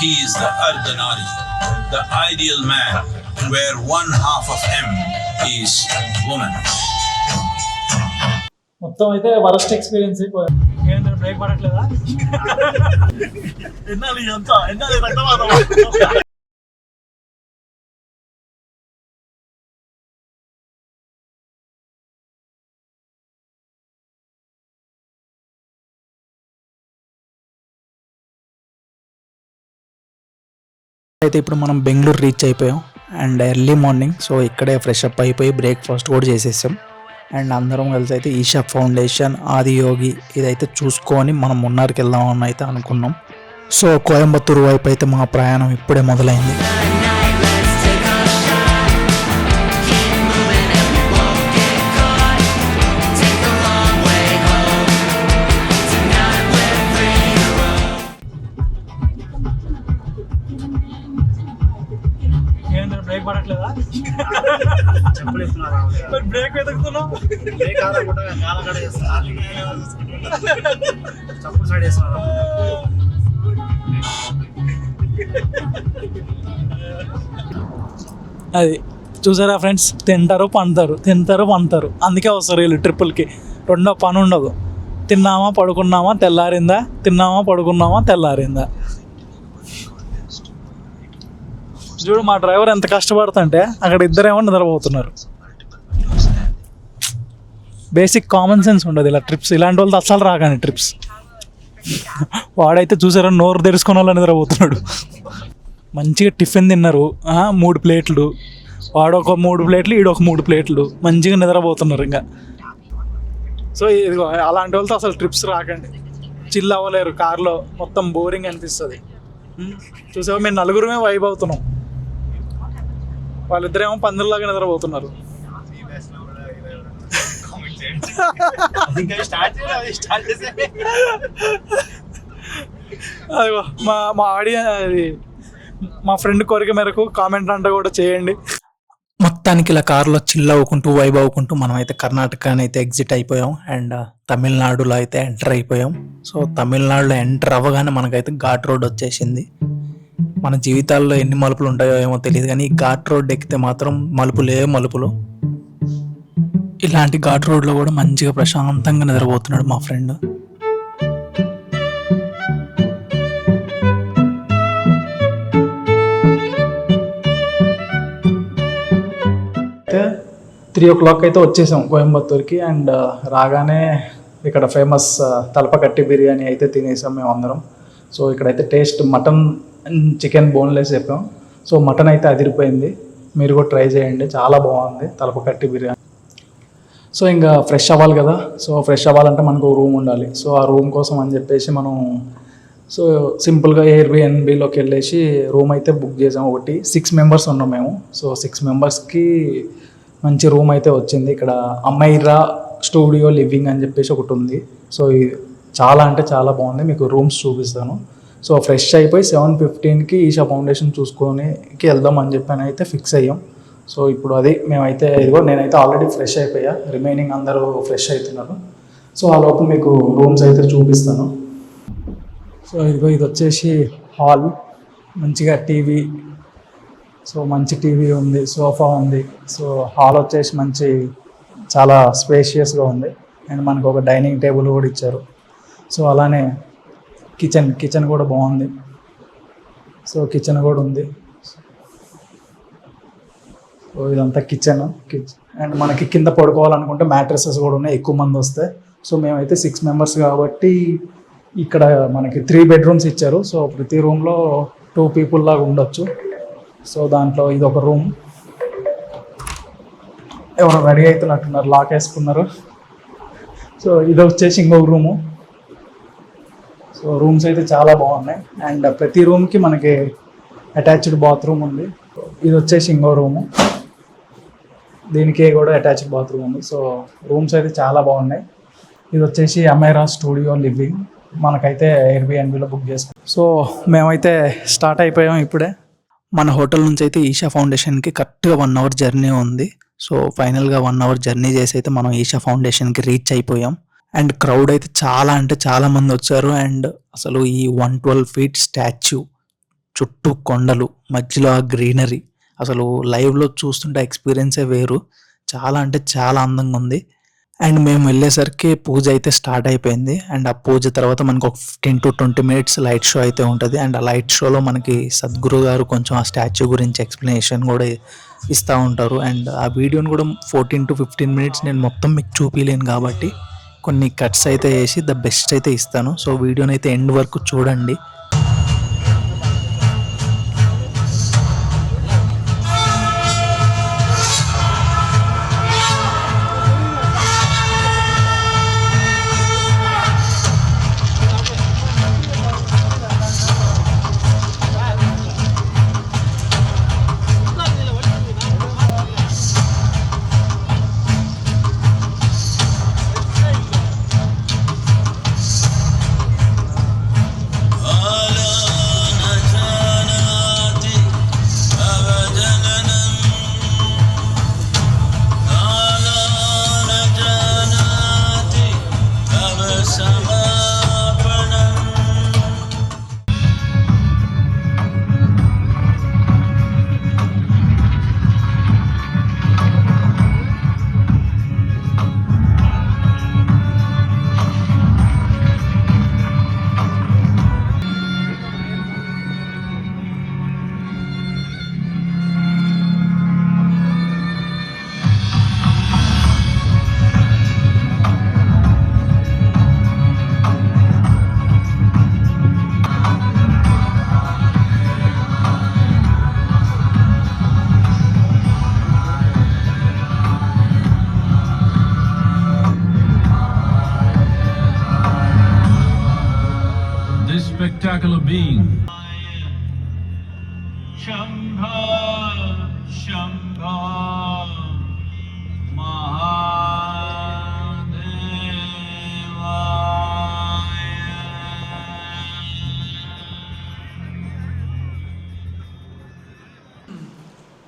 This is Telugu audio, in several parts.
He is the Ardhanari, the ideal man, where one half of him is woman. మొత్తం అయితే వరస్ట్ ఎక్స్పీరియన్స్ ఏంటంటే బ్రేక్ పడట్లేదా ఎన్నాలి అంతా ఎన్నాలి అయితే ఇప్పుడు మనం బెంగళూరు రీచ్ అయిపోయాం అండ్ ఎర్లీ మార్నింగ్. సో ఇక్కడే ఫ్రెష్ అప్ అయిపోయి బ్రేక్ఫాస్ట్ కూడా చేసేసాం అండ్ అందరం కలిసి అయితే ఈషా ఫౌండేషన్, ఆదియోగి ఇదైతే చూసుకొని మనం మున్నార్కి వెళ్దామని అయితే అనుకున్నాం. సో కోయంబత్తూరు వైపు అయితే మా ప్రయాణం ఇప్పుడే మొదలైంది. బ్రేక్ పడట్లేదా బ్రేక్ వెతుకుతున్నాం అది చూసారా ఫ్రెండ్స్, తింటారు పంటారు అందుకే వస్తారు వీళ్ళు ట్రిప్పులకి. రెండో పని ఉండదు, తిన్నామా పడుకున్నామా తెల్లారిందా, తిన్నామా పడుకున్నామా తెల్లారిందా. చూడు మా డ్రైవర్ ఎంత కష్టపడుతుంటే అక్కడ ఇద్దరేమో నిద్రపోతున్నారు. బేసిక్ కామన్ సెన్స్ ఉండదు ఇలా ట్రిప్స్, ఇలాంటి వాళ్ళతో అస్సలు రాగానే ట్రిప్స్. వాడైతే చూసారా నోరు తెరుచుకున్న వాళ్ళు నిద్రపోతున్నాడు. మంచిగా టిఫిన్ తిన్నారు 3 ప్లేట్లు, వాడొక 3 ప్లేట్లు ఈడొక 3 ప్లేట్లు, మంచిగా నిద్రపోతున్నారు ఇంకా. సో ఇదిగో అలాంటి వాళ్ళతో అసలు ట్రిప్స్ రాకండి, చిల్ అవ్వలేరు కార్లో, మొత్తం బోరింగ్ అనిపిస్తుంది. చూసావా మేము నలుగురమే వైబ్ అవుతున్నాం, వాళ్ళిద్దరేమో పందుల్లాగా నిద్రపోతున్నారు. అదిగో మా ఆడియన్స్, మా ఫ్రెండ్ కోరిక మేరకు కామెంట్ అంతా కూడా చేయండి. మొత్తానికి ఇలా కారులో చిల్ అవ్వుకుంటూ వైబ్ అవ్వుకుంటూ మనం అయితే కర్ణాటకని అయితే ఎగ్జిట్ అయిపోయాం అండ్ తమిళనాడులో అయితే ఎంటర్ అయిపోయాం. సో తమిళనాడులో ఎంటర్ అవ్వగానే మనకైతే ఘాట్ రోడ్ వచ్చేసింది. మన జీవితాల్లో ఎన్ని మలుపులు ఉంటాయో ఏమో తెలియదు కానీ ఘాట్ రోడ్ ఎక్కితే మాత్రం మలుపులు. ఇలాంటి ఘాట్ రోడ్లో కూడా మంచిగా ప్రశాంతంగా నిద్రపోతున్నాడు మా ఫ్రెండ్. అయితే 3 o'clock అయితే వచ్చేసాం కోయంబత్తూర్కి. అండ్ రాగానే ఇక్కడ ఫేమస్ తలపకట్టి బిర్యానీ అయితే తినేసాం మేము అందరం. సో ఇక్కడైతే taste mutton and chicken boneless చెప్పాం. సో మటన్ అయితే అదిరిపోయింది, మీరు కూడా ట్రై చేయండి, చాలా బాగుంది తలపకట్టి బిర్యానీ. సో ఇంకా ఫ్రెష్ అవ్వాలి కదా, సో ఫ్రెష్ అవ్వాలంటే మనకు ఒక రూమ్ ఉండాలి. సో ఆ రూమ్ కోసం అని చెప్పేసి మనం సో సింపుల్గా ఎయిర్బిఎన్బిలోకి వెళ్ళేసి రూమ్ అయితే బుక్ చేసాం. ఒకటి 6 members ఉన్నాం మేము. సో 6 membersకి మంచి రూమ్ అయితే వచ్చింది. ఇక్కడ అమైరా స్టూడియో లివింగ్ అని చెప్పేసి ఒకటి ఉంది. సో చాలా అంటే చాలా బాగుంది, మీకు రూమ్స్ చూపిస్తాను. సో ఫ్రెష్ అయిపోయి 7:15కి ఈషా ఫౌండేషన్ చూసుకొనికి వెళ్దాం అని చెప్పి అయితే ఫిక్స్ అయ్యాం. సో ఇప్పుడు అది మేమైతే ఇదిగో నేనైతే ఆల్రెడీ ఫ్రెష్ అయిపోయా, రిమైనింగ్ అందరూ ఫ్రెష్ అవుతున్నారు. సో ఆ లోపు మీకు రూమ్స్ అయితే చూపిస్తాను. సో ఇదిగో ఇది వచ్చేసి హాల్, మంచిగా టీవీ, సో మంచి టీవీ ఉంది, సోఫా ఉంది. సో హాల్ వచ్చేసి మంచి చాలా స్పేషియస్గా ఉంది అండ్ మనకు ఒక డైనింగ్ టేబుల్ కూడా ఇచ్చారు. సో అలానే కిచెన్ కూడా బాగుంది. సో కిచెన్ కూడా ఉంది. సో ఇదంతా కిచెన్ అండ్ మనకి కింద పడుకోవాలనుకుంటే మ్యాట్రెసెస్ కూడా ఉన్నాయి, ఎక్కువ మంది వస్తే. సో మేమైతే 6 members కాబట్టి ఇక్కడ మనకి 3 bedrooms ఇచ్చారు. సో ప్రతి రూమ్లో 2 people లాగా ఉండొచ్చు. సో దాంట్లో ఇది ఒక రూమ్, ఎవరో రెడీ అవుతున్నట్టున్నారు, లాక్ వేసుకున్నారు. సో ఇది వచ్చేసి ఇంకొక రూము. సో రూమ్స్ అయితే చాలా బాగున్నాయి అండ్ ప్రతి రూమ్కి మనకి అటాచ్డ్ బాత్రూమ్ ఉంది. ఇది వచ్చేసి ఇంకో రూము, దీనికి కూడా అటాచ్డ్ బాత్రూమ్ ఉంది. సో రూమ్స్ అయితే చాలా బాగున్నాయి. ఇది వచ్చేసి అమైరా స్టూడియో లివింగ్, మనకైతే ఎయిర్బిఎన్బిలో బుక్ చేసుకున్నాం. సో మేమైతే స్టార్ట్ అయిపోయాం ఇప్పుడే. మన హోటల్ నుంచి అయితే ఈషా ఫౌండేషన్కి కరెక్ట్గా 1 hour జర్నీ ఉంది. సో ఫైనల్గా 1 hour జర్నీ చేసి అయితే మనం ఈషా ఫౌండేషన్కి రీచ్ అయిపోయాం. అండ్ క్రౌడ్ అయితే చాలా అంటే చాలా మంది వచ్చారు. అండ్ అసలు ఈ 112 feet స్టాచ్యూ చుట్టూ కొండలు, మధ్యలో ఆ గ్రీనరీ, అసలు లైవ్లో చూస్తుంటే ఎక్స్పీరియన్సే వేరు. చాలా అంటే చాలా అందంగా ఉంది. అండ్ మేము వెళ్ళేసరికి పూజ అయితే స్టార్ట్ అయిపోయింది. అండ్ ఆ పూజ తర్వాత మనకు ఒక 15 to 20 minutes లైట్ షో అయితే ఉంటుంది. అండ్ ఆ లైట్ షోలో మనకి సద్గురు గారు కొంచెం ఆ స్టాచ్యూ గురించి ఎక్స్ప్లెనేషన్ కూడా ఇస్తూ ఉంటారు. అండ్ ఆ వీడియోని కూడా 14 to 15 minutes నేను మొత్తం మీకు చూపించలేను కాబట్టి కొన్ని కట్స్ అయితే వేసి ద బెస్ట్ అయితే ఇస్తాను. సో వీడియోని అయితే ఎండ్ వరకు చూడండి. This spectacular being. Shambha, Shambha,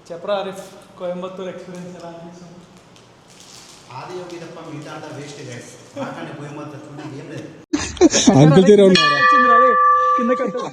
చెప్పరా ఆరిఫ్, కోయంబత్తూర్ ఎక్స్పీరియన్స్ ఎలా అనిపిస్తుంది? ఆది యోగి తప్ప మిగతా అంతా వేస్ట్ గైస్. మాట్లాడి పోయేమంతా చూడండి ఏం లేదు. అంత తీరా ఉన్నారా?